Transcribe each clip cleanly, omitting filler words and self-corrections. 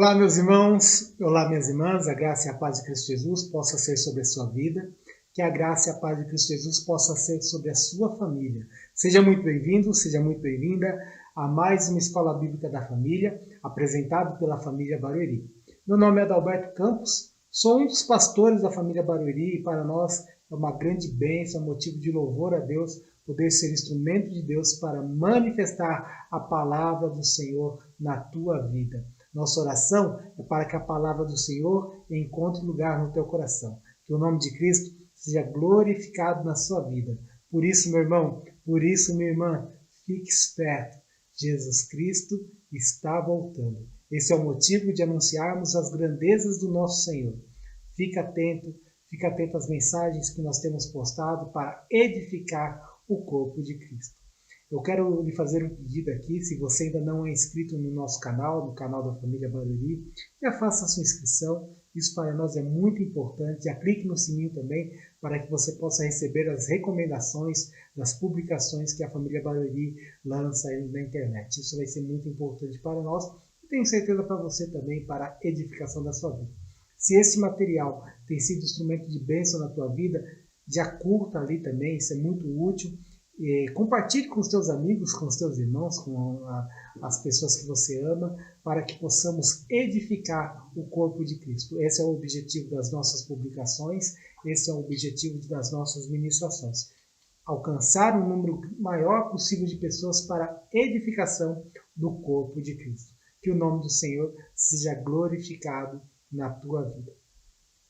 Olá, meus irmãos, olá, minhas irmãs, a graça e a paz de Cristo Jesus possa ser sobre a sua vida, que a graça e a paz de Cristo Jesus possa ser sobre a sua família. Seja muito bem-vindo, seja muito bem-vinda a mais uma Escola Bíblica da Família, apresentado pela família Barueri. Meu nome é Adalberto Campos, sou um dos pastores da família Barueri e para nós é uma grande bênção, motivo de louvor a Deus, poder ser instrumento de Deus para manifestar a palavra do Senhor na tua vida. Nossa oração é para que a palavra do Senhor encontre lugar no teu coração. Que o nome de Cristo seja glorificado na sua vida. Por isso, meu irmão, por isso, minha irmã, fique esperto. Jesus Cristo está voltando. Esse é o motivo de anunciarmos as grandezas do nosso Senhor. Fique atento às mensagens que nós temos postado para edificar o corpo de Cristo. Eu quero lhe fazer um pedido aqui, se você ainda não é inscrito no nosso canal, no canal da família Barueri, já faça a sua inscrição, isso para nós é muito importante, já clique no sininho também, para que você possa receber as recomendações das publicações que a família Barueri lança aí na internet. Isso vai ser muito importante para nós e tenho certeza para você também, para a edificação da sua vida. Se esse material tem sido instrumento de bênção na tua vida, já curta ali também, isso é muito útil. Compartilhe com os teus amigos, com os teus irmãos, com as pessoas que você ama, para que possamos edificar o corpo de Cristo. Esse é o objetivo das nossas publicações, esse é o objetivo das nossas ministrações. Alcançar um número maior possível de pessoas para a edificação do corpo de Cristo. Que o nome do Senhor seja glorificado na tua vida.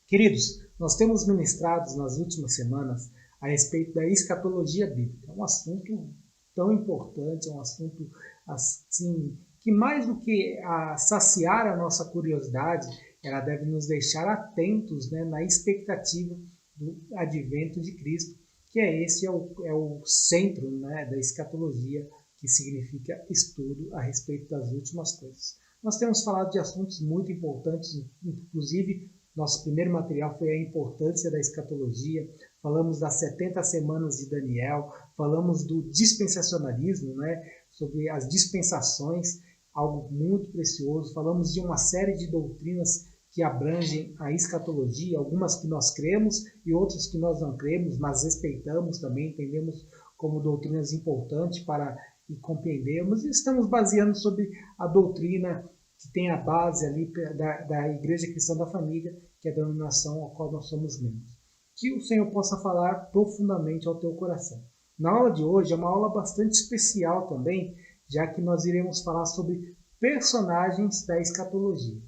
Queridos, nós temos ministrado nas últimas semanas a respeito da escatologia bíblica. É um assunto tão importante, é um assunto assim, que mais do que saciar a nossa curiosidade, ela deve nos deixar atentos, né, na expectativa do advento de Cristo, que esse é o centro, né, da escatologia, que significa estudo a respeito das últimas coisas. Nós temos falado de assuntos muito importantes, inclusive nosso primeiro material foi a importância da escatologia, falamos das 70 semanas de Daniel, falamos do dispensacionalismo, né, sobre as dispensações, algo muito precioso, falamos de uma série de doutrinas que abrangem a escatologia, algumas que nós cremos e outras que nós não cremos, mas respeitamos também, entendemos como doutrinas importantes para compreendermos e estamos baseando sobre a doutrina que tem a base ali da Igreja Cristã da Família, que é a denominação a qual nós somos membros. Que o Senhor possa falar profundamente ao teu coração. Na aula de hoje é uma aula bastante especial também, já que nós iremos falar sobre personagens da escatologia.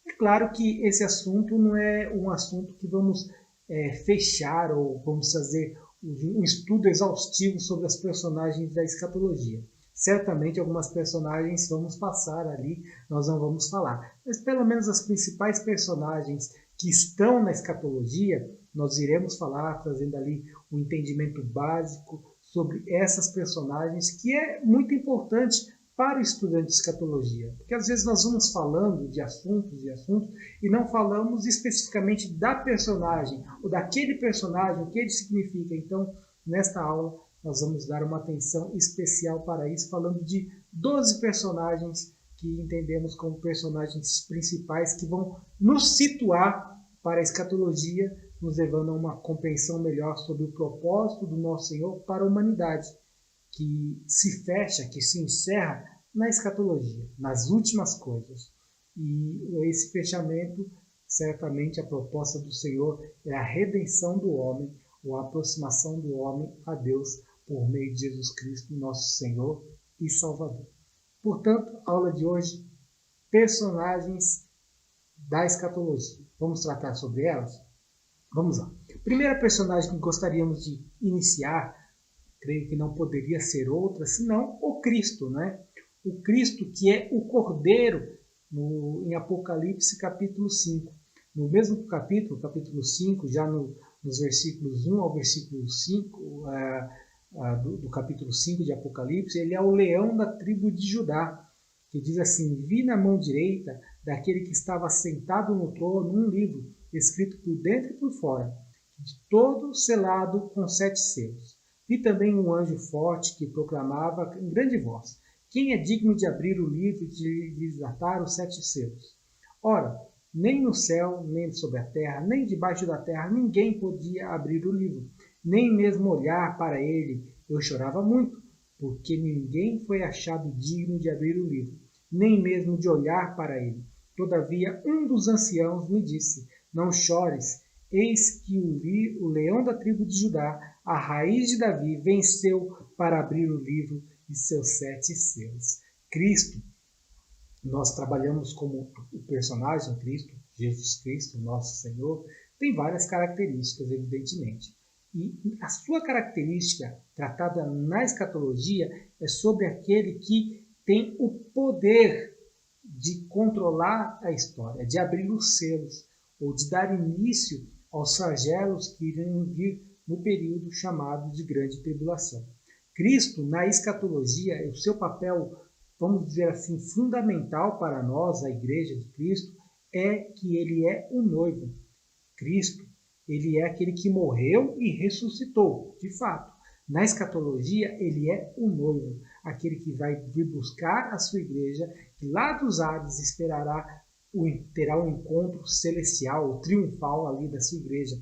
É claro que esse assunto não é um assunto que vamos fechar ou vamos fazer um estudo exaustivo sobre as personagens da escatologia. Certamente algumas personagens vamos passar ali, nós não vamos falar. Mas pelo menos as principais personagens que estão na escatologia, nós iremos falar, trazendo ali um entendimento básico sobre essas personagens, que é muito importante para o estudante de escatologia. Porque às vezes nós vamos falando de assuntos e não falamos especificamente da personagem, ou daquele personagem, o que ele significa. Então, nesta aula, nós vamos dar uma atenção especial para isso, falando de 12 personagens que entendemos como personagens principais que vão nos situar para a escatologia, nos levando a uma compreensão melhor sobre o propósito do nosso Senhor para a humanidade, que se fecha, que se encerra na escatologia, nas últimas coisas. E esse fechamento, certamente a proposta do Senhor é a redenção do homem, ou a aproximação do homem a Deus por meio de Jesus Cristo, nosso Senhor e Salvador. Portanto, a aula de hoje, personagens da escatologia. Vamos tratar sobre elas? Vamos lá. Primeira personagem que gostaríamos de iniciar, creio que não poderia ser outra, senão o Cristo, né? O Cristo que é o Cordeiro, em Apocalipse capítulo 5. No mesmo capítulo 5, já nos versículos 1 ao versículo 5, do capítulo 5 de Apocalipse, ele é o leão da tribo de Judá, que diz assim: vi na mão direita daquele que estava sentado no trono um livro, escrito por dentro e por fora, de todo selado com 7 selos. Vi também um anjo forte que proclamava em grande voz: quem é digno de abrir o livro e de desatar os 7 selos? Ora, nem no céu, nem sobre a terra, nem debaixo da terra, ninguém podia abrir o livro, nem mesmo olhar para ele. Eu chorava muito, porque ninguém foi achado digno de abrir o livro, nem mesmo de olhar para ele. Todavia, um dos anciãos me disse: não chores, eis que o leão da tribo de Judá, a raiz de Davi, venceu para abrir o livro e seus 7 selos. Cristo, nós trabalhamos como o personagem Cristo, Jesus Cristo, nosso Senhor, tem várias características, evidentemente. E a sua característica, tratada na escatologia, é sobre aquele que tem o poder de controlar a história, de abrir os selos, ou de dar início aos flagelos que irão vir no período chamado de Grande Tribulação. Cristo, na escatologia, o seu papel, vamos dizer assim, fundamental para nós, a Igreja de Cristo, é que ele é o noivo. Cristo, ele é aquele que morreu e ressuscitou, de fato. Na escatologia, ele é o noivo, aquele que vai vir buscar a sua igreja, que lá dos ares terá um encontro celestial, triunfal ali da sua igreja,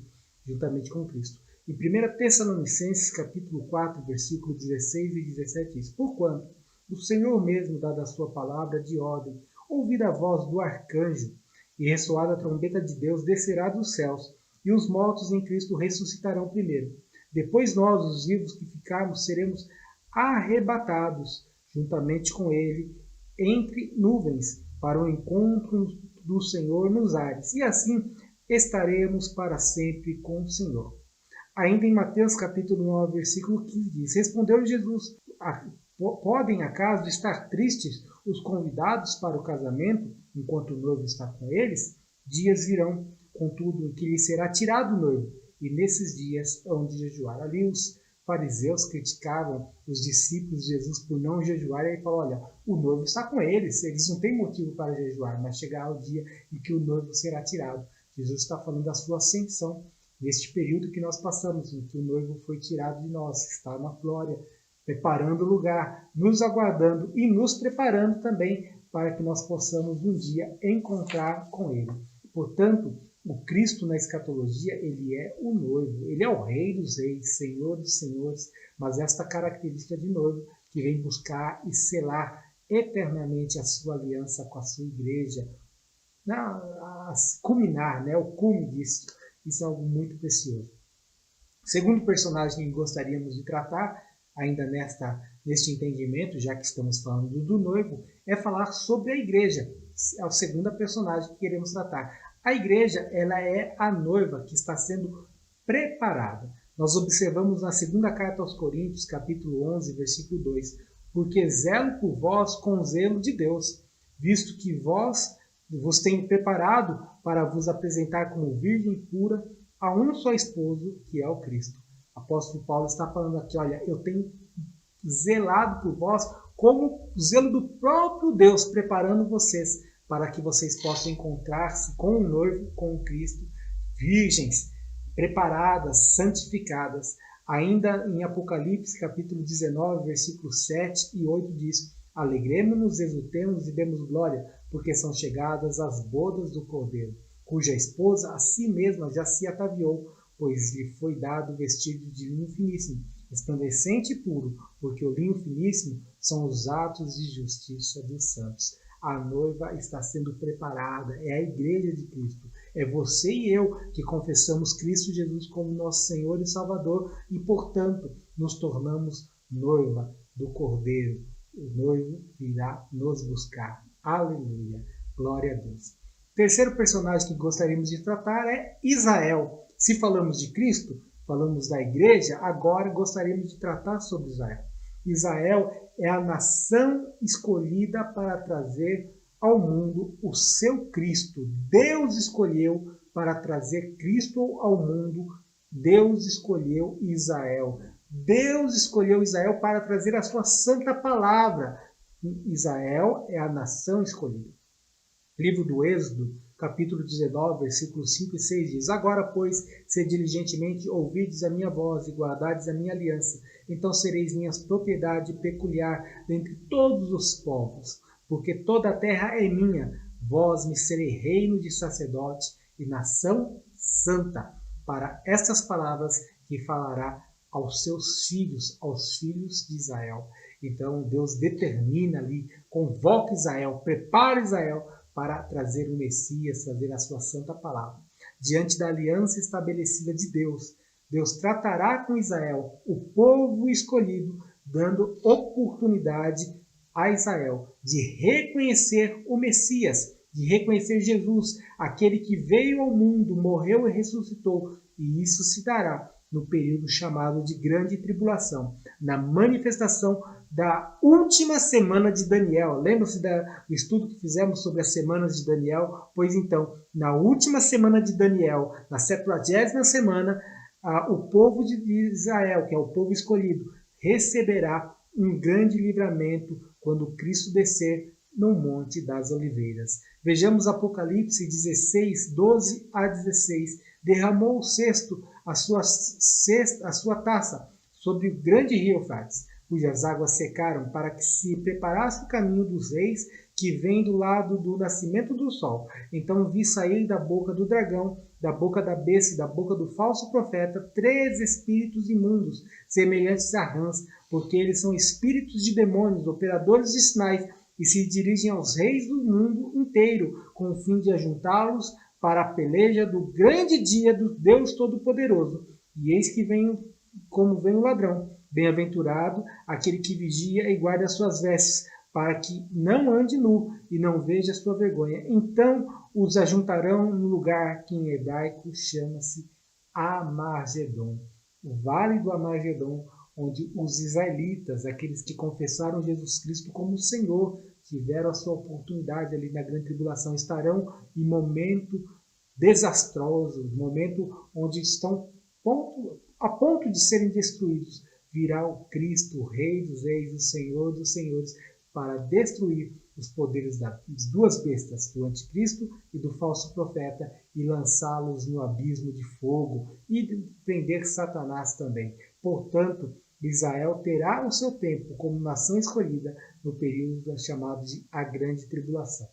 juntamente com Cristo. Em 1 Tessalonicenses, capítulo 4, versículo 16 e 17, diz: porquanto o Senhor mesmo, dada a sua palavra de ordem, ouvida a voz do arcanjo, e ressoada a trombeta de Deus, descerá dos céus, e os mortos em Cristo ressuscitarão primeiro. Depois nós, os vivos que ficarmos, seremos arrebatados, juntamente com ele, entre nuvens, para o encontro do Senhor nos ares. E assim estaremos para sempre com o Senhor. Ainda em Mateus capítulo 9, versículo 15, diz: respondeu Jesus: podem acaso estar tristes os convidados para o casamento, enquanto o noivo está com eles? Dias virão, contudo, em que lhe será tirado o noivo, e nesses dias hão de jejuar. Ali os fariseus criticavam os discípulos de Jesus por não jejuar, e ele falou: olha, o noivo está com eles não têm motivo para jejuar, mas chegará o dia em que o noivo será tirado. Jesus está falando da sua ascensão, neste período que nós passamos, em que o noivo foi tirado de nós, está na glória, preparando o lugar, nos aguardando e nos preparando também para que nós possamos um dia encontrar com ele. Portanto, o Cristo na escatologia, ele é o noivo, ele é o rei dos reis, senhor dos senhores, mas esta característica de noivo que vem buscar e selar eternamente a sua aliança com a sua igreja, a culminar, né, o cume disso. Isso é algo muito precioso. O segundo personagem que gostaríamos de tratar, ainda neste entendimento, já que estamos falando do noivo, é falar sobre a igreja. É o segundo personagem que queremos tratar. A igreja, ela é a noiva que está sendo preparada. Nós observamos na segunda carta aos Coríntios, capítulo 11, versículo 2, porque zelo por vós com zelo de Deus, visto que vos tenho preparado para vos apresentar como virgem pura a um só esposo, que é o Cristo. O apóstolo Paulo está falando aqui: olha, eu tenho zelado por vós como o zelo do próprio Deus, preparando vocês para que vocês possam encontrar-se com o noivo, com o Cristo, virgens, preparadas, santificadas. Ainda em Apocalipse, capítulo 19, versículos 7 e 8, diz: alegremos-nos, exultemos e demos glória, porque são chegadas as bodas do Cordeiro, cuja esposa a si mesma já se ataviou, pois lhe foi dado vestido de linho finíssimo, resplandecente e puro, porque o linho finíssimo são os atos de justiça dos santos. A noiva está sendo preparada, é a igreja de Cristo. É você e eu que confessamos Cristo Jesus como nosso Senhor e Salvador e, portanto, nos tornamos noiva do Cordeiro. O noivo virá nos buscar. Aleluia! Glória a Deus. O terceiro personagem que gostaríamos de tratar é Israel. Se falamos de Cristo, falamos da igreja, agora gostaríamos de tratar sobre Israel. Israel é a nação escolhida para trazer ao mundo o seu Cristo. Deus escolheu para trazer Cristo ao mundo. Deus escolheu Israel. Deus escolheu Israel para trazer a sua santa palavra. Israel é a nação escolhida. Livro do Êxodo, capítulo 19, versículos 5 e 6 diz: agora, pois, se diligentemente ouvides a minha voz e guardardes a minha aliança, então sereis minha propriedade peculiar dentre todos os povos, porque toda a terra é minha. vós me serei reino de sacerdote e nação santa. Para estas palavras que falará aos aos filhos de Israel. Então Deus determina ali, convoca Israel, prepara Israel para trazer o Messias, trazer a sua santa palavra. Diante da aliança estabelecida de Deus, Deus tratará com Israel, o povo escolhido, dando oportunidade a Israel de reconhecer o Messias, de reconhecer Jesus, aquele que veio ao mundo, morreu e ressuscitou, e isso se dará no período chamado de Grande Tribulação, na manifestação da última semana de Daniel. Lembra-se do estudo que fizemos sobre as semanas de Daniel? Pois então, na última semana de Daniel, na 70ª semana, o povo de Israel, que é o povo escolhido, receberá um grande livramento quando Cristo descer no Monte das Oliveiras. Vejamos Apocalipse 16, 12 a 16. Derramou o cesto a sua taça sobre o grande rio Eufrates, cujas águas secaram, para que se preparasse o caminho dos reis que vem do lado do nascimento do sol. Então vi sair da boca do dragão, da boca da besta e da boca do falso profeta 3 espíritos imundos, semelhantes a rãs, porque eles são espíritos de demônios, operadores de sinais, e se dirigem aos reis do mundo inteiro, com o fim de ajuntá-los para a peleja do grande dia do Deus Todo-Poderoso. E eis que vem como vem o ladrão. Bem-aventurado aquele que vigia e guarda as suas vestes, para que não ande nu e não veja a sua vergonha. Então os ajuntarão no lugar que em hebraico chama-se Amagedon, o Vale do Amagedon, onde os israelitas, aqueles que confessaram Jesus Cristo como Senhor, tiveram a sua oportunidade ali na grande tribulação, estarão em momento desastroso, momento onde estão a ponto de serem destruídos. Virá o Cristo, o Rei dos Reis, o Senhor dos Senhores, para destruir os poderes das 2 bestas, do anticristo e do falso profeta, e lançá-los no abismo de fogo e prender Satanás também. Portanto, Israel terá o seu tempo como nação escolhida no período chamado de a Grande Tribulação.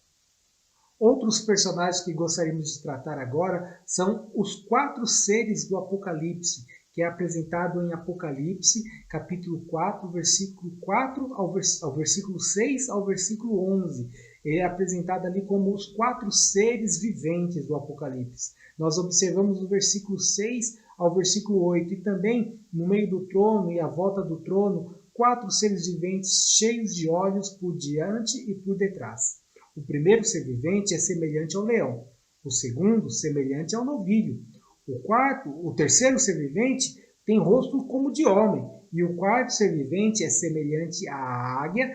Outros personagens que gostaríamos de tratar agora são os 4 seres do Apocalipse, que é apresentado em Apocalipse, capítulo 4, versículo 4 ao versículo 6 ao versículo 11. Ele é apresentado ali como os 4 seres viventes do Apocalipse. Nós observamos o versículo 6 ao versículo 8, e também no meio do trono e à volta do trono, 4 seres viventes cheios de olhos por diante e por detrás. O primeiro ser vivente é semelhante ao leão, o segundo semelhante ao novilho, o terceiro ser vivente tem rosto como de homem, e o quarto ser vivente é semelhante à águia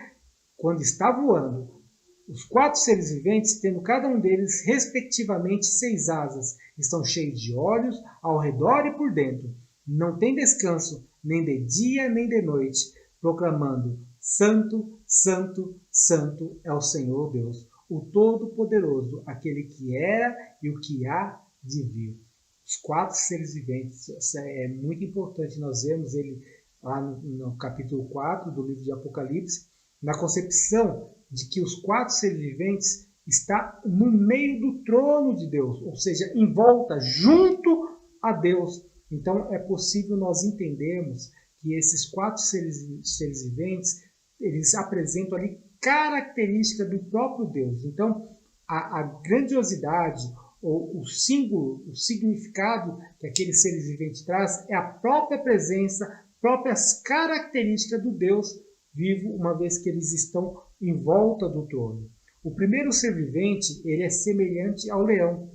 quando está voando. Os 4 seres viventes, tendo cada um deles respectivamente 6 asas, estão cheios de olhos ao redor e por dentro. Não tem descanso, nem de dia nem de noite, proclamando: Santo, Santo, Santo é o Senhor Deus, o Todo-Poderoso, aquele que era e o que há de vir. Os 4 seres viventes, é muito importante nós vermos ele lá no capítulo 4 do livro de Apocalipse, na concepção de que os 4 seres viventes está no meio do trono de Deus, ou seja, em volta, junto a Deus. Então é possível nós entendermos que esses 4 seres viventes, eles apresentam ali característica do próprio Deus. Então a grandiosidade, ou o símbolo, o significado que aqueles seres viventes traz é a própria presença, próprias características do Deus vivo, uma vez que eles estão em volta do trono. O primeiro ser vivente, ele é semelhante ao leão.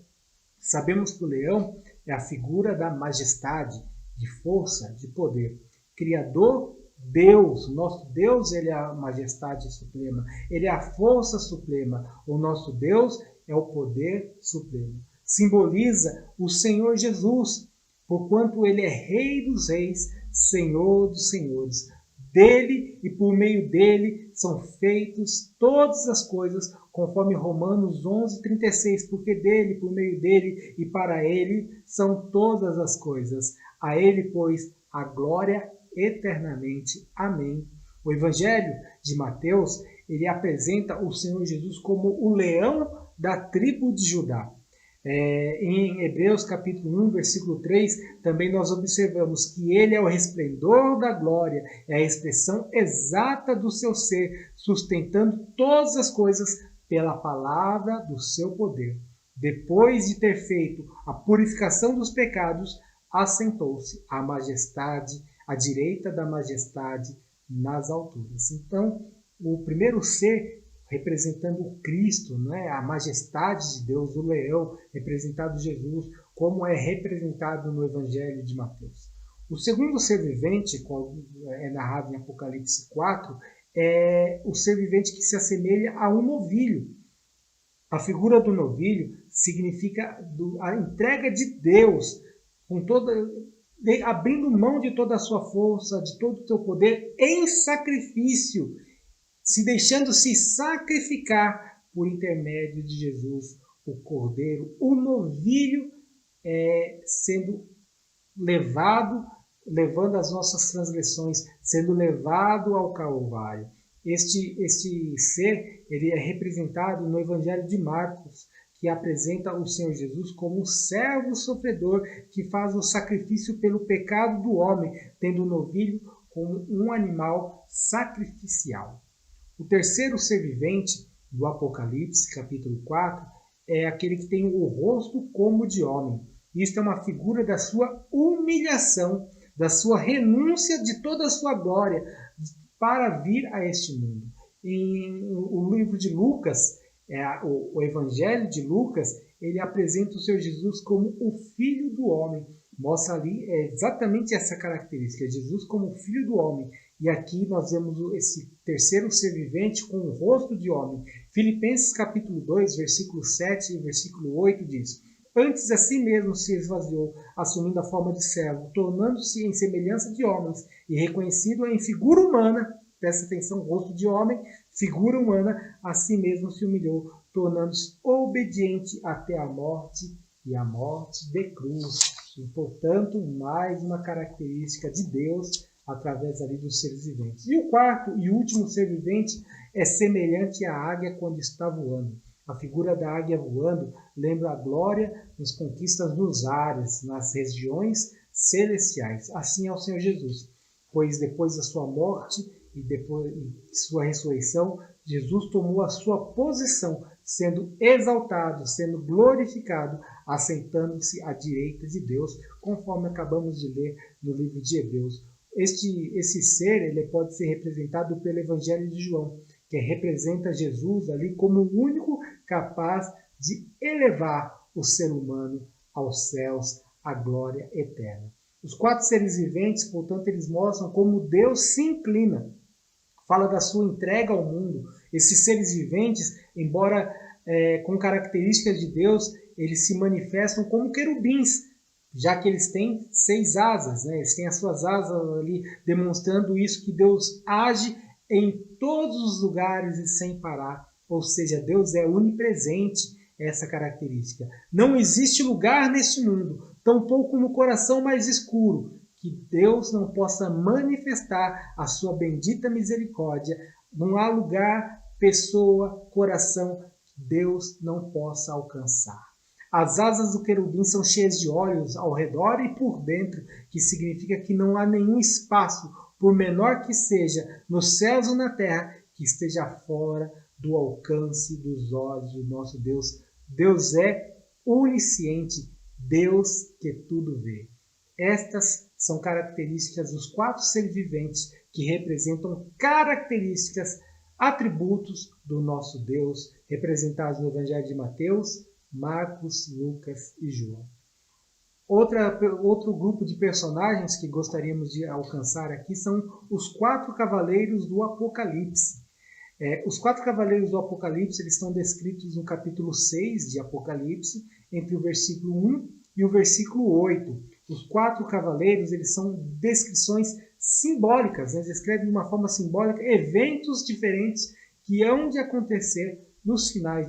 Sabemos que o leão é a figura da majestade, de força, de poder. Criador, Deus, nosso Deus, ele é a majestade suprema, ele é a força suprema. O nosso Deus é o poder supremo. Simboliza o Senhor Jesus, porquanto ele é Rei dos Reis, Senhor dos Senhores. Dele e por meio dele são feitas todas as coisas, conforme Romanos 11:36, porque dele, por meio dele e para ele são todas as coisas. A ele, pois, a glória eternamente. Amém. O Evangelho de Mateus, ele apresenta o Senhor Jesus como o leão da tribo de Judá. Em Hebreus capítulo 1, versículo 3, também nós observamos que ele é o resplendor da glória, é a expressão exata do seu ser, sustentando todas as coisas pela palavra do seu poder. Depois de ter feito a purificação dos pecados, assentou-se à majestade, à direita da majestade nas alturas. Então, o primeiro ser representando o Cristo, né? A majestade de Deus, o leão, representado Jesus, como é representado no Evangelho de Mateus. O segundo ser vivente, é narrado em Apocalipse 4, é o ser vivente que se assemelha a um novilho. A figura do novilho significa a entrega de Deus, abrindo mão de toda a sua força, de todo o seu poder, em sacrifício, se deixando-se sacrificar por intermédio de Jesus, o Cordeiro, o novilho sendo levando as nossas transgressões, sendo levado ao Calvário. Este ser, ele é representado no Evangelho de Marcos, que apresenta o Senhor Jesus como um servo sofredor que faz o sacrifício pelo pecado do homem, tendo o novilho como um animal sacrificial. O terceiro ser vivente do Apocalipse, capítulo 4, é aquele que tem o rosto como de homem. Isto é uma figura da sua humilhação, da sua renúncia de toda a sua glória para vir a este mundo. O livro de Lucas, o Evangelho de Lucas, ele apresenta o Senhor Jesus como o Filho do Homem. Mostra ali exatamente essa característica, Jesus como o Filho do Homem. E aqui nós vemos esse terceiro ser vivente com o rosto de homem. Filipenses capítulo 2, versículo 7 e versículo 8 diz: Antes a si mesmo se esvaziou, assumindo a forma de servo, tornando-se em semelhança de homens e reconhecido em figura humana, presta atenção, rosto de homem, figura humana, a si mesmo se humilhou, tornando-se obediente até a morte e a morte de cruz. E, portanto, mais uma característica de Deus através ali dos seres viventes. E o quarto e último ser vivente é semelhante à águia quando está voando. A figura da águia voando lembra a glória nas conquistas dos ares, nas regiões celestiais. Assim é o Senhor Jesus, pois depois da sua morte e depois de sua ressurreição, Jesus tomou a sua posição, sendo exaltado, sendo glorificado, assentando-se à direita de Deus, conforme acabamos de ler no livro de Hebreus. Esse ser ele pode ser representado pelo Evangelho de João, que representa Jesus ali como o único capaz de elevar o ser humano aos céus, à glória eterna. Os quatro seres viventes, portanto, eles mostram como Deus se inclina, fala da sua entrega ao mundo. Esses seres viventes, embora com características de Deus, eles se manifestam como querubins, já que eles têm 6 asas, né? Eles têm as suas asas ali, demonstrando isso, que Deus age em todos os lugares e sem parar. Ou seja, Deus é onipresente, essa característica. Não existe lugar neste mundo, tampouco no coração mais escuro, que Deus não possa manifestar a sua bendita misericórdia. Não há lugar, pessoa, coração que Deus não possa alcançar. As asas do querubim são cheias de olhos ao redor e por dentro, que significa que não há nenhum espaço, por menor que seja, nos céus ou na terra, que esteja fora do alcance dos olhos do nosso Deus. Deus é onisciente, Deus que tudo vê. Estas são características dos 4 seres viventes que representam características, atributos do nosso Deus, representados no Evangelho de Mateus, Marcos, Lucas e João. Outro grupo de personagens que gostaríamos de alcançar aqui são os 4 cavaleiros do Apocalipse. Os 4 cavaleiros do Apocalipse eles estão descritos no capítulo 6 de Apocalipse, entre o versículo 1 e o versículo 8. Os 4 cavaleiros eles são descrições simbólicas, né? Eles descrevem de uma forma simbólica eventos diferentes que hão de acontecer nos finais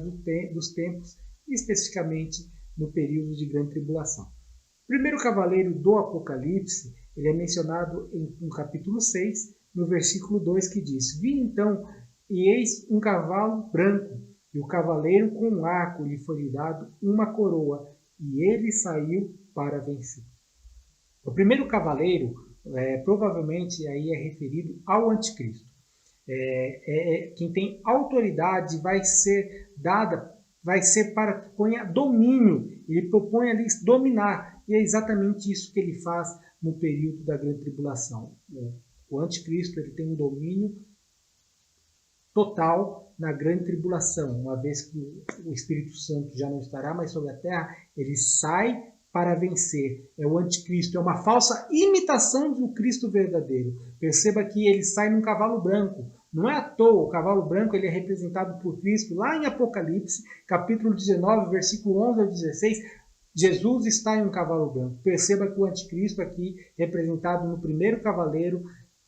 dos tempos, especificamente no período de grande tribulação. O primeiro cavaleiro do Apocalipse ele é mencionado no capítulo 6, no versículo 2, que diz: Vi então, e eis um cavalo branco, e o cavaleiro com um arco lhe foi dado uma coroa, e ele saiu para vencer. O primeiro cavaleiro, provavelmente aí é referido ao anticristo. Quem tem autoridade vai ser dada, vai ser para que ponha domínio, ele propõe ali dominar, e é exatamente isso que ele faz no período da grande tribulação. O anticristo ele tem um domínio total na grande tribulação, uma vez que o Espírito Santo já não estará mais sobre a terra, ele sai para vencer. É o anticristo, é uma falsa imitação do Cristo verdadeiro. Perceba que ele sai num cavalo branco. Não é à toa, o cavalo branco ele é representado por Cristo lá em Apocalipse, capítulo 19, versículo 11 ao 16. Jesus está em um cavalo branco. Perceba que o anticristo aqui, representado no primeiro cavaleiro,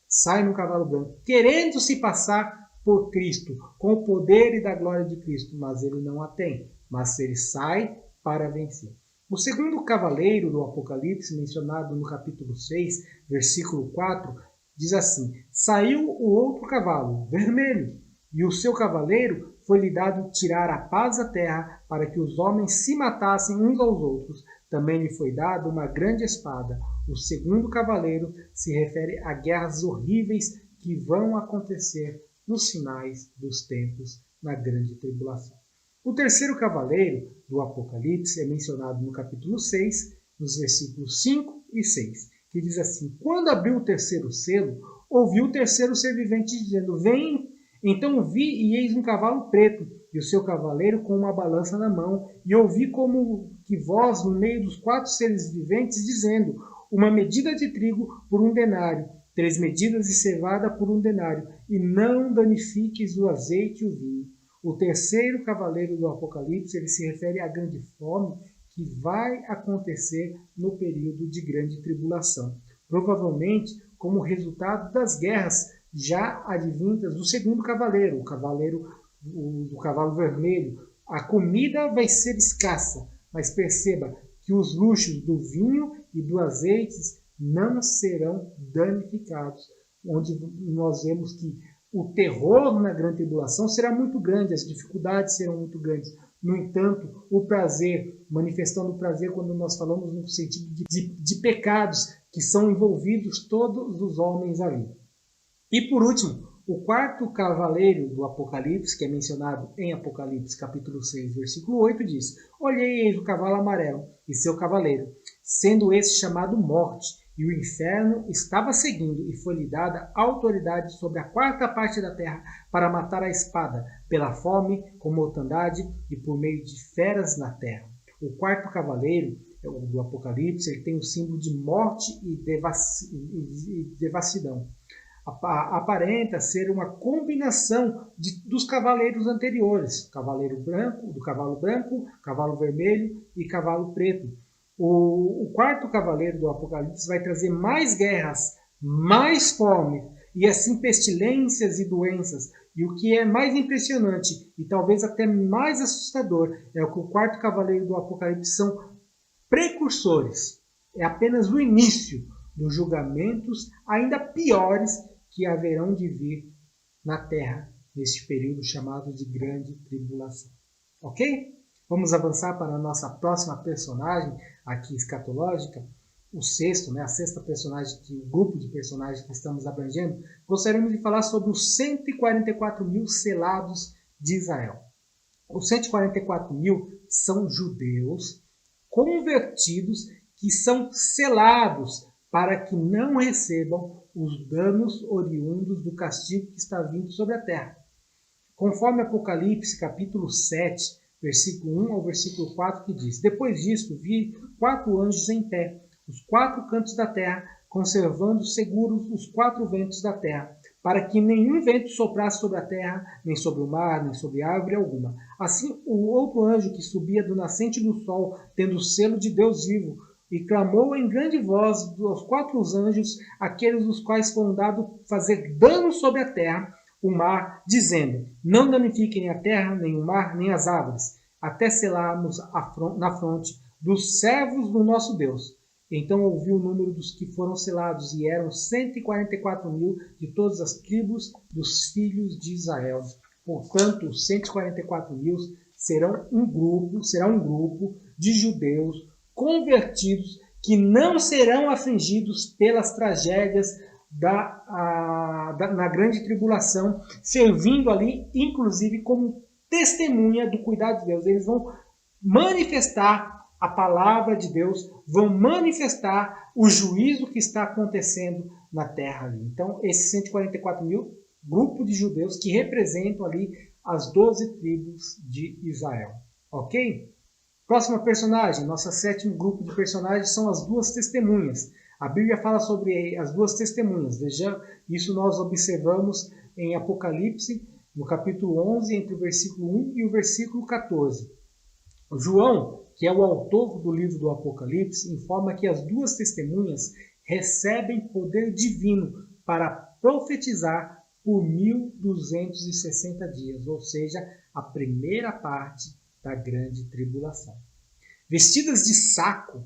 sai num cavalo branco, querendo se passar por Cristo, com o poder e da glória de Cristo, mas ele não a tem, mas ele sai para vencer. O segundo cavaleiro do Apocalipse, mencionado no capítulo 6, versículo 4, diz assim: saiu o outro cavalo, vermelho, e o seu cavaleiro foi-lhe dado tirar a paz da terra, para que os homens se matassem uns aos outros. Também lhe foi dado uma grande espada. O segundo cavaleiro se refere a guerras horríveis que vão acontecer nos finais dos tempos, na grande tribulação. O terceiro cavaleiro do Apocalipse é mencionado no capítulo 6, nos versículos 5 e 6, que diz assim: quando abriu o terceiro selo, ouvi o terceiro ser vivente dizendo: vem. Então vi e eis um cavalo preto, e o seu cavaleiro com uma balança na mão, e ouvi como que voz no meio dos 4 seres viventes, dizendo: uma medida de trigo por 1 denário, 3 medidas de cevada por 1 denário, e não danifiques o azeite e o vinho. O terceiro cavaleiro do Apocalipse ele se refere à grande fome que vai acontecer no período de grande tribulação, provavelmente como resultado das guerras já advindas do segundo cavaleiro, o cavalo vermelho. A comida vai ser escassa, mas perceba que os luxos do vinho e do azeite não serão danificados, onde nós vemos que o terror na grande tribulação será muito grande, as dificuldades serão muito grandes. No entanto, o prazer, manifestando o prazer quando nós falamos no sentido de pecados que são envolvidos todos os homens ali. E por último, o quarto cavaleiro do Apocalipse, que é mencionado em Apocalipse capítulo 6, versículo 8, diz: olhei eis o cavalo amarelo e seu cavaleiro, sendo esse chamado Morte, e o inferno estava seguindo, e foi-lhe dada autoridade sobre a 4ª parte da terra para matar a espada, pela fome, com mortandade e por meio de feras na terra. O quarto cavaleiro do Apocalipse ele tem o símbolo de morte e devassidão. Aparenta ser uma combinação dos cavaleiros anteriores, do cavalo branco, cavalo vermelho e cavalo preto. O quarto cavaleiro do Apocalipse vai trazer mais guerras, mais fome, e assim pestilências e doenças. E o que é mais impressionante, e talvez até mais assustador, é que o quarto cavaleiro do Apocalipse são precursores. É apenas o início dos julgamentos ainda piores que haverão de vir na Terra, neste período chamado de Grande Tribulação. Ok? Vamos avançar para a nossa próxima personagem aqui escatológica, o sexto, a sexta personagem, o grupo de personagens que estamos abrangendo. Gostaríamos de falar sobre os 144 mil selados de Israel. Os 144 mil são judeus convertidos que são selados para que não recebam os danos oriundos do castigo que está vindo sobre a terra. Conforme Apocalipse capítulo 7, versículo 1 ao versículo 4, que diz: depois disto vi 4 anjos em pé, os 4 cantos da terra, conservando seguros os 4 ventos da terra, para que nenhum vento soprasse sobre a terra, nem sobre o mar, nem sobre árvore alguma. Assim o outro anjo que subia do nascente do sol, tendo o selo de Deus vivo, e clamou em grande voz aos 4 anjos, aqueles os quais foram dados fazer dano sobre a terra, o mar, dizendo: não danifiquem a terra, nem o mar, nem as árvores, até selarmos na fronte dos servos do nosso Deus. Então ouvi o número dos que foram selados, e eram 144 mil de todas as tribos dos filhos de Israel. Portanto, os 144 mil será um grupo de judeus convertidos que não serão afligidos pelas tragédias na grande tribulação, servindo ali, inclusive, como testemunha do cuidado de Deus. Eles vão manifestar a palavra de Deus, vão manifestar o juízo que está acontecendo na terra ali. Então, esses 144 mil, grupo de judeus que representam ali as 12 tribos de Israel. Ok? Próxima personagem, nosso sétimo grupo de personagens são as duas testemunhas. A Bíblia fala sobre as duas testemunhas. Veja, isso nós observamos em Apocalipse, no capítulo 11, entre o versículo 1 e o versículo 14. O João, que é o autor do livro do Apocalipse, informa que as duas testemunhas recebem poder divino para profetizar por 1260 dias, ou seja, a primeira parte da grande tribulação. Vestidas de saco,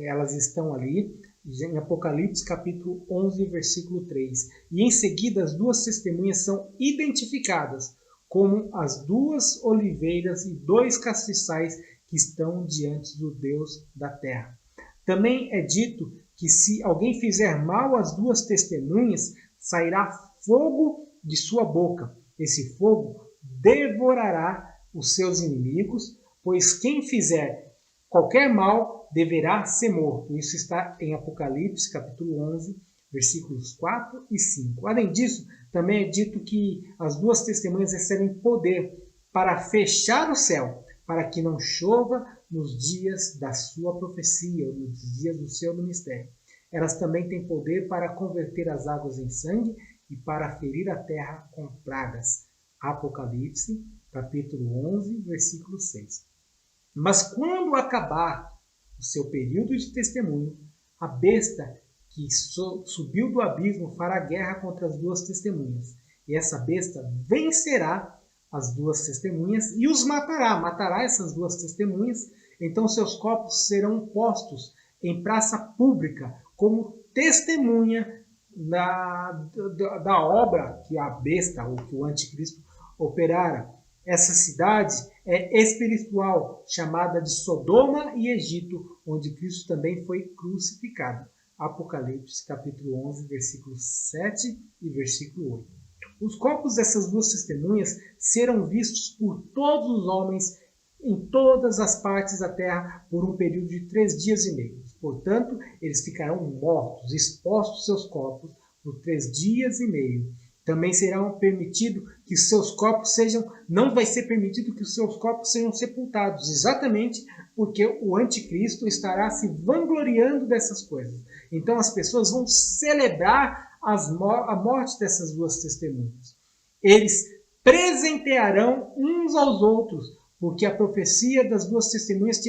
elas estão ali em Apocalipse capítulo 11, versículo 3. E em seguida as duas testemunhas são identificadas como as duas oliveiras e dois castiçais que estão diante do Deus da terra. Também é dito que se alguém fizer mal às duas testemunhas, sairá fogo de sua boca. Esse fogo devorará os seus inimigos, pois quem fizer qualquer mal deverá ser morto. Isso está em Apocalipse, capítulo 11, versículos 4 e 5. Além disso, também é dito que as duas testemunhas recebem poder para fechar o céu, para que não chova nos dias da sua profecia, ou nos dias do seu ministério. Elas também têm poder para converter as águas em sangue e para ferir a terra com pragas. Apocalipse, capítulo 11, versículo 6. Mas quando acabar o seu período de testemunho, a besta que subiu do abismo fará guerra contra as duas testemunhas. E essa besta vencerá as duas testemunhas e os matará essas duas testemunhas. Então seus corpos serão postos em praça pública como testemunha da obra que a besta ou que o anticristo operara. Essa cidade é espiritual, chamada de Sodoma e Egito, onde Cristo também foi crucificado. Apocalipse, capítulo 11, versículo 7 e versículo 8. Os corpos dessas duas testemunhas serão vistos por todos os homens em todas as partes da terra por um período de 3 dias e meio. Portanto, eles ficarão mortos, expostos seus corpos por 3 dias e meio. Também serão permitido que seus corpos não vai ser permitido que os seus corpos sejam sepultados, exatamente porque o anticristo estará se vangloriando dessas coisas. Então as pessoas vão celebrar a morte dessas duas testemunhas. Eles presentearão uns aos outros, porque a profecia das duas testemunhas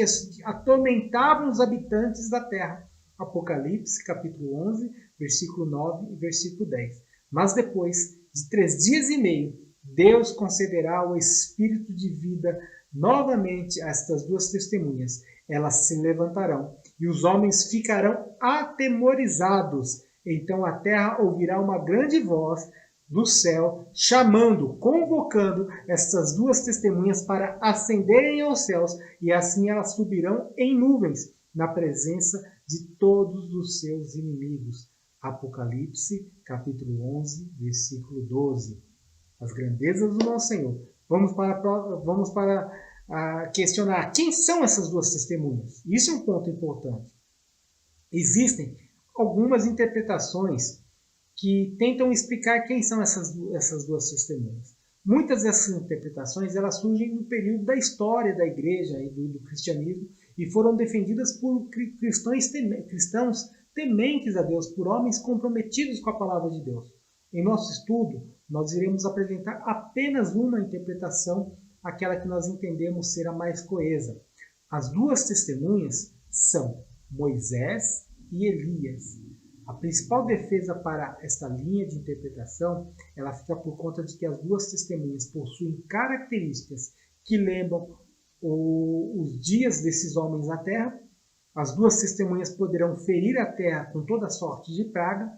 atormentava os habitantes da terra. Apocalipse, capítulo 11, versículo 9 e versículo 10. Mas depois de 3 dias e meio, Deus concederá o espírito de vida novamente a estas duas testemunhas. Elas se levantarão e os homens ficarão atemorizados. Então a terra ouvirá uma grande voz do céu, convocando estas duas testemunhas para ascenderem aos céus, e assim elas subirão em nuvens, na presença de todos os seus inimigos. Apocalipse, capítulo 11, versículo 12. As grandezas do nosso Senhor. Vamos para questionar quem são essas duas testemunhas. Isso é um ponto importante. Existem algumas interpretações que tentam explicar quem são essas duas testemunhas. Muitas dessas interpretações elas surgem no período da história da igreja e do cristianismo e foram defendidas por cristãos tementes a Deus, por homens comprometidos com a palavra de Deus. Em nosso estudo, nós iremos apresentar apenas uma interpretação, aquela que nós entendemos ser a mais coesa. As duas testemunhas são Moisés e Elias. A principal defesa para esta linha de interpretação, ela fica por conta de que as duas testemunhas possuem características que lembram os dias desses homens na terra. As duas testemunhas poderão ferir a terra com toda sorte de praga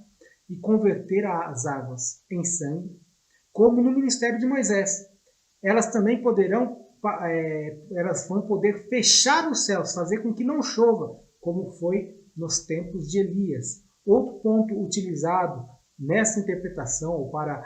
e converter as águas em sangue. como no ministério de Moisés. Elas também elas vão poder fechar os céus, fazer com que não chova, como foi nos tempos de Elias. Outro ponto utilizado nessa interpretação, ou para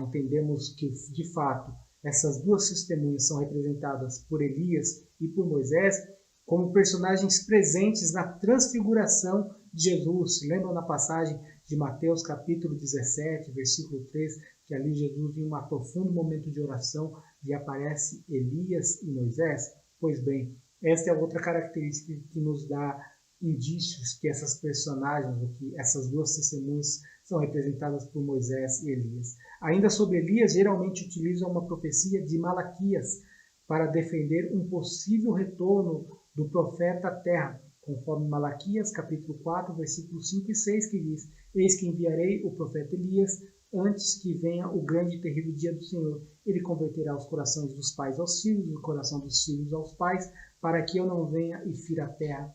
entendermos que, de fato, essas duas testemunhas são representadas por Elias e por Moisés, como personagens presentes na transfiguração de Jesus. Lembram na passagem de Mateus capítulo 17, versículo 3, que ali Jesus, em um profundo momento de oração, lhe aparece Elias e Moisés? Pois bem, esta é outra característica que nos dá indícios que essas personagens, ou que essas duas testemunhas são representadas por Moisés e Elias. Ainda sobre Elias, geralmente utilizam uma profecia de Malaquias para defender um possível retorno do profeta à terra, conforme Malaquias, capítulo 4, versículos 5 e 6, que diz: Eis que enviarei o profeta Elias antes que venha o grande e terrível dia do Senhor. Ele converterá os corações dos pais aos filhos, o coração dos filhos aos pais, para que eu não venha e fira a terra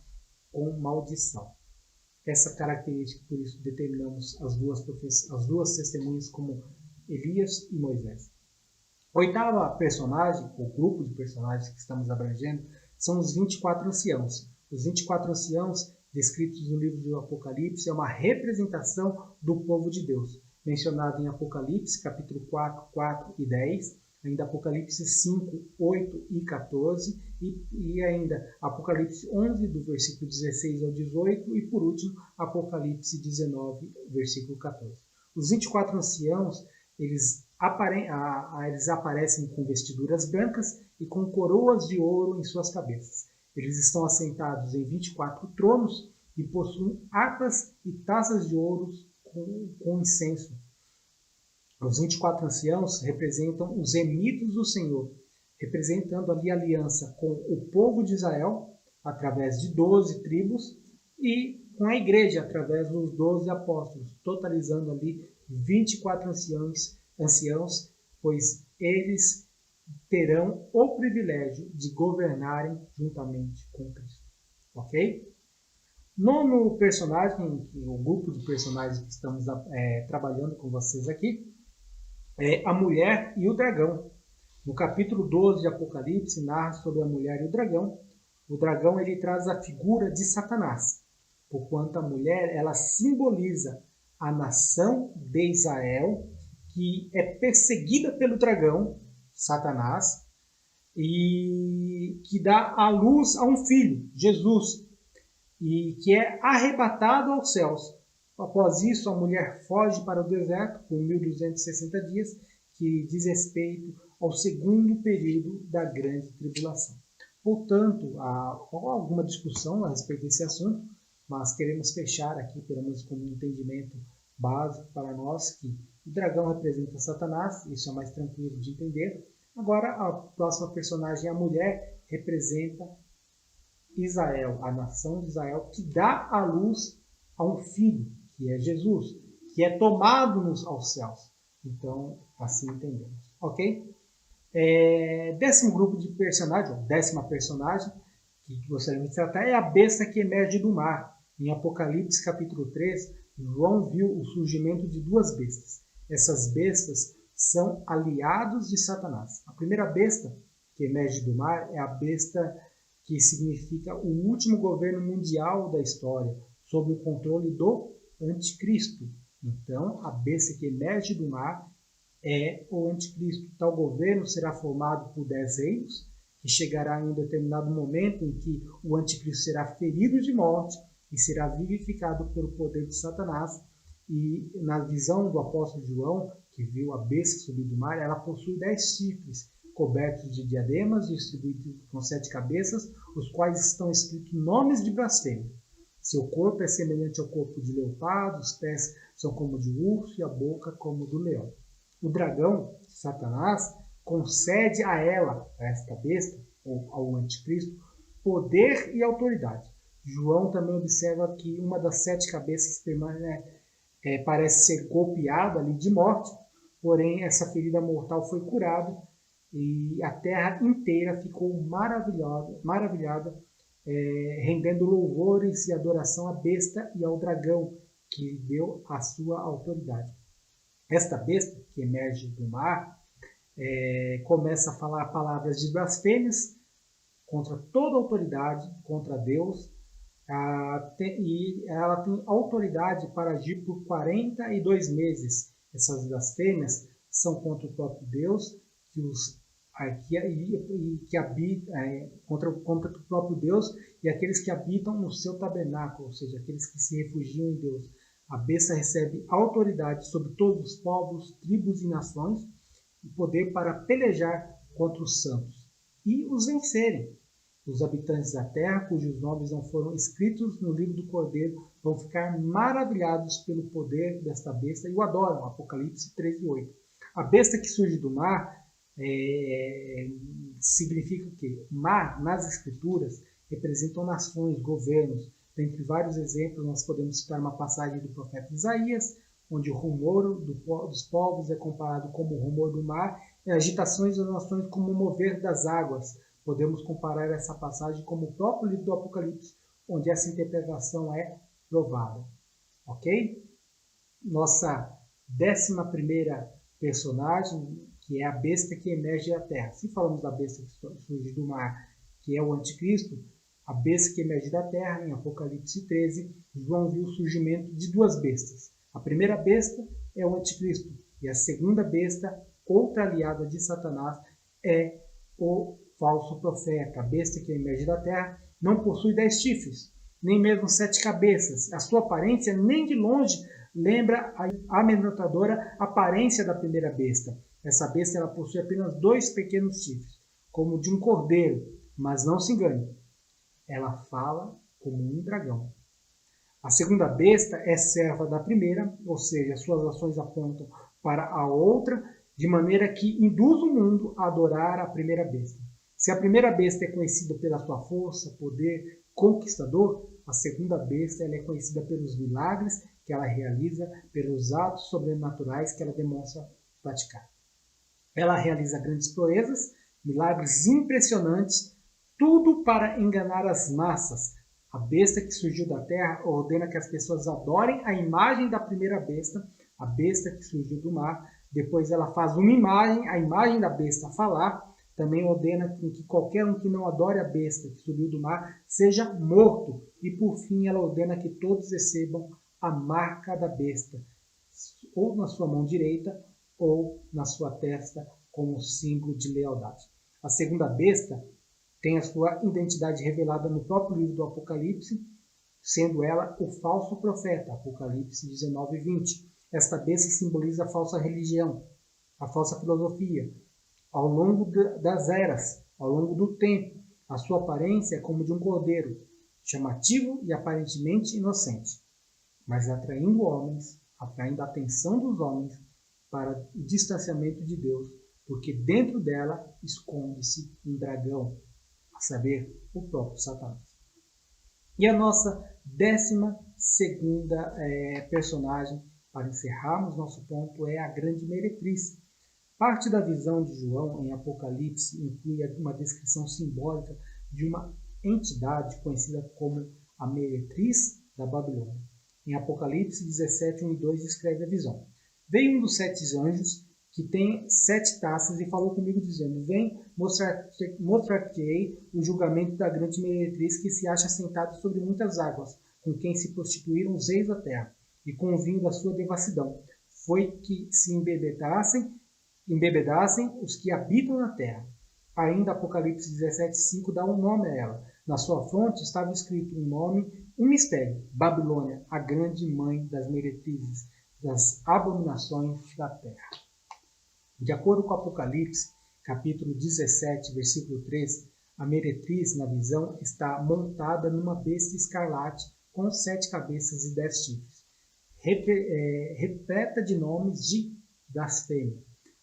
com maldição. Essa característica, por isso determinamos as duas testemunhas como Elias e Moisés. A oitava personagem, ou grupo de personagens que estamos abrangendo, são os 24 anciãos. Os 24 anciãos, descritos no livro do Apocalipse, é uma representação do povo de Deus, mencionado em Apocalipse, capítulo 4, 4 e 10, ainda Apocalipse 5, 8 e 14, e ainda Apocalipse 11, do versículo 16 ao 18, e por último, Apocalipse 19, versículo 14. Os 24 anciãos, eles aparecem com vestiduras brancas e com coroas de ouro em suas cabeças. Eles estão assentados em 24 tronos e possuem harpas e taças de ouro com incenso. Os 24 anciãos representam os remidos do Senhor, representando ali a aliança com o povo de Israel, através de 12 tribos, e com a igreja, através dos 12 apóstolos, totalizando ali 24 anciãos, pois eles terão o privilégio de governarem juntamente com Cristo. Ok? Nono personagem, o grupo de personagens que estamos trabalhando com vocês aqui, é a mulher e o dragão. No capítulo 12 de Apocalipse, narra sobre a mulher e o dragão. O dragão, ele traz a figura de Satanás, porquanto a mulher, ela simboliza a nação de Israel, que é perseguida pelo dragão, Satanás, e que dá à luz a um filho, Jesus, e que é arrebatado aos céus. Após isso, a mulher foge para o deserto por 1260 dias, que diz respeito ao segundo período da grande tribulação. Portanto, há alguma discussão a respeito desse assunto, mas queremos fechar aqui, pelo menos com um entendimento básico para nós, que o dragão representa Satanás, isso é mais tranquilo de entender. Agora, a próxima personagem, a mulher, representa Israel, a nação de Israel, que dá à luz a um filho, que é Jesus, que é tomado aos céus. Então, assim entendemos. Ok? Décimo grupo de personagens, ou décima personagem, que gostaríamos de tratar, é a besta que emerge do mar. Em Apocalipse capítulo 3, João viu o surgimento de duas bestas. Essas bestas são aliados de Satanás. A primeira besta que emerge do mar é a besta que significa o último governo mundial da história, sob o controle do anticristo. Então, a besta que emerge do mar é o anticristo. Tal governo será formado por 10 reinos, que chegará em um determinado momento em que o anticristo será ferido de morte e será vivificado pelo poder de Satanás. E na visão do apóstolo João, que viu a besta subir do mar, ela possui 10 chifres, cobertos de diademas, distribuídos com 7 cabeças, os quais estão escritos nomes de blasfêmia. Seu corpo é semelhante ao corpo de leopardo, os pés são como de urso e a boca como do leão. O dragão, Satanás, concede a ela, a esta besta, ou ao anticristo, poder e autoridade. João também observa que uma das 7 cabeças parece ser golpeada ali de morte, porém essa ferida mortal foi curada e a terra inteira ficou maravilhada, rendendo louvores e adoração à besta e ao dragão, que lhe deu a sua autoridade. Esta besta que emerge do mar começa a falar palavras de blasfêmias contra toda autoridade, contra Deus, e ela tem autoridade para agir por 42 meses. Essas blasfêmias são contra o próprio Deus, que habita, contra o próprio Deus e aqueles que habitam no seu tabernáculo, ou seja, aqueles que se refugiam em Deus. A besta recebe autoridade sobre todos os povos, tribos e nações, e poder para pelejar contra os santos e os vencerem. Os habitantes da terra, cujos nomes não foram escritos no livro do Cordeiro, vão ficar maravilhados pelo poder desta besta e o adoram. Apocalipse 13:8. A besta que surge do mar significa o quê? Mar, nas escrituras, representam nações, governos. Dentre vários exemplos, nós podemos citar uma passagem do profeta Isaías, onde o rumor dos povos é comparado como o rumor do mar e agitações das nações como o mover das águas. Podemos comparar essa passagem com o próprio livro do Apocalipse, onde essa interpretação é provada. Ok? Nossa 11ª personagem, que é a besta que emerge da terra. Se falamos da besta que surge do mar, que é o anticristo, a besta que emerge da terra, em Apocalipse 13, João viu o surgimento de duas bestas. A primeira besta é o anticristo, e a segunda besta, outra aliada de Satanás, é o falso profeta. A besta que emerge da terra não possui 10 chifres, nem mesmo 7 cabeças. A sua aparência nem de longe lembra a amedrontadora aparência da primeira besta. Essa besta ela possui apenas 2 pequenos chifres, como de um cordeiro, mas não se engane, ela fala como um dragão. A segunda besta é serva da primeira, ou seja, suas ações apontam para a outra, de maneira que induz o mundo a adorar a primeira besta. Se a primeira besta é conhecida pela sua força, poder, conquistador, a segunda besta ela é conhecida pelos milagres que ela realiza, pelos atos sobrenaturais que ela demonstra praticar. Ela realiza grandes proezas, milagres impressionantes, tudo para enganar as massas. A besta que surgiu da terra ordena que as pessoas adorem a imagem da primeira besta, a besta que surgiu do mar. Depois ela faz uma imagem, a imagem da besta falar. Também ordena que qualquer um que não adore a besta que subiu do mar seja morto. E por fim ela ordena que todos recebam a marca da besta, ou na sua mão direita ou na sua testa, como símbolo de lealdade. A segunda besta tem a sua identidade revelada no próprio livro do Apocalipse, sendo ela o falso profeta, Apocalipse 19:20. Esta besta simboliza a falsa religião, a falsa filosofia. Ao longo das eras, ao longo do tempo, a sua aparência é como de um cordeiro, chamativo e aparentemente inocente, mas atraindo homens, atraindo a atenção dos homens para o distanciamento de Deus, porque dentro dela esconde-se um dragão, a saber, o próprio Satanás. E a nossa 12ª personagem, para encerrarmos nosso ponto, é a grande meretriz. Parte da visão de João em Apocalipse inclui uma descrição simbólica de uma entidade conhecida como a meretriz da Babilônia. Em Apocalipse 17:1-2 descreve a visão. Veio um dos 7 anjos, que tem 7 taças, e falou comigo dizendo: vem, mostrar-te-ei o julgamento da grande meretriz que se acha sentada sobre muitas águas, com quem se prostituíram os reis da terra, e com o vinho da sua devassidão. Foi que se embebedassem os que habitam na terra. Ainda Apocalipse 17:5 dá um nome a ela. Na sua fronte estava escrito um nome, um mistério: Babilônia, a grande mãe das meretrizes, das abominações da terra. De acordo com Apocalipse, capítulo 17, versículo 3, a meretriz, na visão, está montada numa besta escarlate com 7 cabeças e 10 chifres, repleta de nomes de blasfêmia.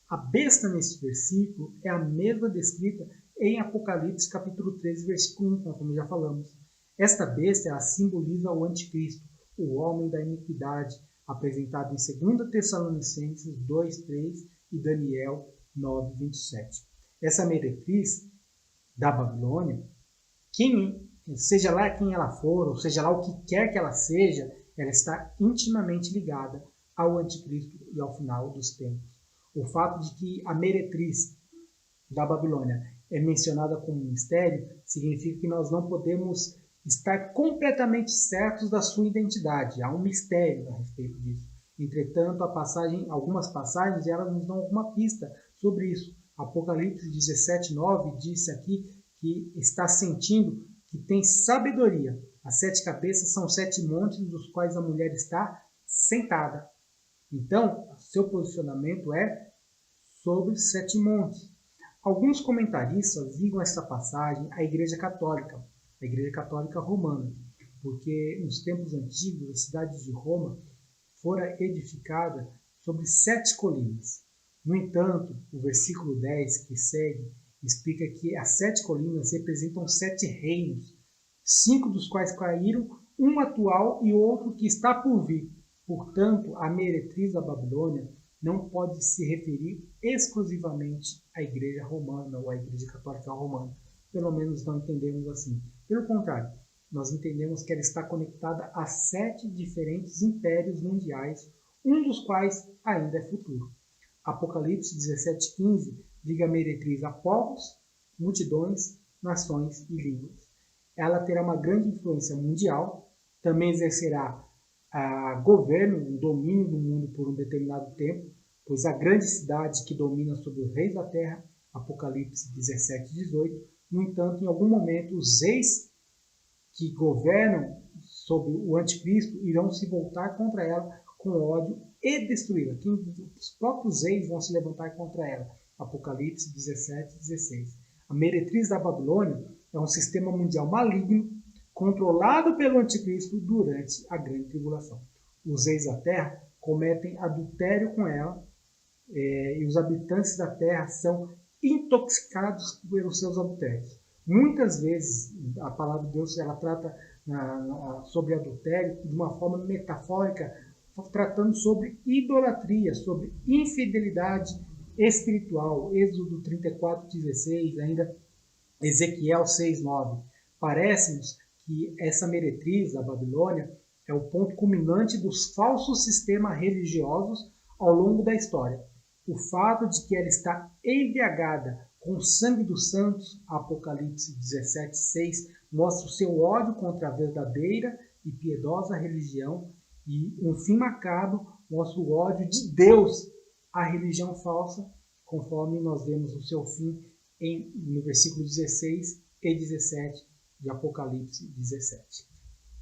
A besta neste versículo é a mesma descrita em Apocalipse capítulo 13, versículo 1, como já falamos. Esta besta ela simboliza o anticristo, o homem da iniquidade, apresentado em 2 Tessalonicenses 2:3 e Daniel 9:27. Essa meretriz da Babilônia, seja lá quem ela for, ou seja lá o que quer que ela seja, ela está intimamente ligada ao anticristo e ao final dos tempos. O fato de que a meretriz da Babilônia é mencionada como um mistério significa que nós não podemos estar completamente certos da sua identidade. Há um mistério a respeito disso. Entretanto, algumas passagens elas nos dão alguma pista sobre isso. Apocalipse 17:9 diz aqui que está sentindo que tem sabedoria. As 7 cabeças são 7 montes dos quais a mulher está sentada. Então, seu posicionamento é sobre 7 montes. Alguns comentaristas ligam essa passagem à Igreja Católica, a Igreja Católica Romana, porque nos tempos antigos a cidade de Roma fora edificada sobre 7 colinas. No entanto, o versículo 10 que segue explica que as 7 colinas representam 7 reinos, 5 dos quais caíram, um atual e outro que está por vir. Portanto, a meretriz da Babilônia não pode se referir exclusivamente à Igreja Romana ou à Igreja Católica Romana. Pelo menos não entendemos assim. Pelo contrário, nós entendemos que ela está conectada a 7 diferentes impérios mundiais, um dos quais ainda é futuro. Apocalipse 17:15 liga a meretriz a povos, multidões, nações e línguas. Ela terá uma grande influência mundial, também exercerá governo, um domínio do mundo por um determinado tempo, pois a grande cidade que domina sobre os reis da terra, Apocalipse 17:18, no entanto, em algum momento, os reis que governam sobre o anticristo irão se voltar contra ela com ódio e destruí-la. Os próprios reis vão se levantar contra ela. Apocalipse 17:16. A meretriz da Babilônia é um sistema mundial maligno controlado pelo anticristo durante a grande tribulação. Os reis da terra cometem adultério com ela e os habitantes da terra são intoxicados pelos seus adultérios. Muitas vezes a palavra de Deus ela trata sobre adultério de uma forma metafórica, tratando sobre idolatria, sobre infidelidade espiritual. Êxodo 34:16, ainda Ezequiel 6:9. Parece-nos que essa meretriz da Babilônia é o ponto culminante dos falsos sistemas religiosos ao longo da história. O fato de que ela está embriagada com o sangue dos santos, Apocalipse 17:6, mostra o seu ódio contra a verdadeira e piedosa religião, e um fim macabro mostra o ódio de Deus à religião falsa, conforme nós vemos o seu fim no versículo 16 e 17 de Apocalipse 17.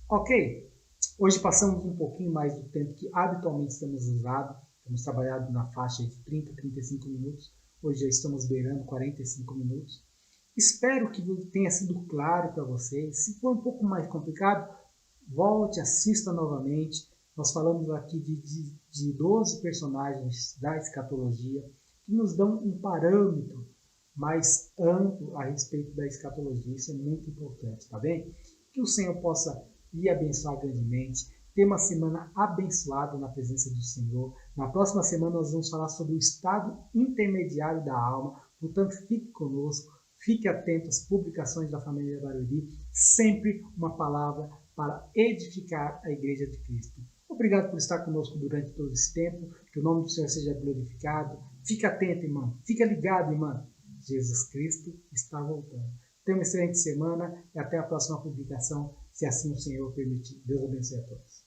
Ok, hoje passamos um pouquinho mais do tempo que habitualmente temos usado, temos trabalhado na faixa de 30 a 35 minutos, hoje já estamos beirando 45 minutos. Espero que tenha sido claro para vocês. Se for um pouco mais complicado, volte, assista novamente. Nós falamos aqui de 12 personagens da escatologia que nos dão um parâmetro mais amplo a respeito da escatologia. Isso é muito importante, tá bem? Que o Senhor possa lhe abençoar grandemente. Ter uma semana abençoada na presença do Senhor. Na próxima semana nós vamos falar sobre o estado intermediário da alma. Portanto, fique conosco, fique atento às publicações da família Barueri. Sempre uma palavra para edificar a Igreja de Cristo. Obrigado por estar conosco durante todo esse tempo. Que o nome do Senhor seja glorificado. Fique atento, irmão. Fique ligado, irmã. Jesus Cristo está voltando. Tenha uma excelente semana e até a próxima publicação, se assim o Senhor permitir. Deus abençoe a todos.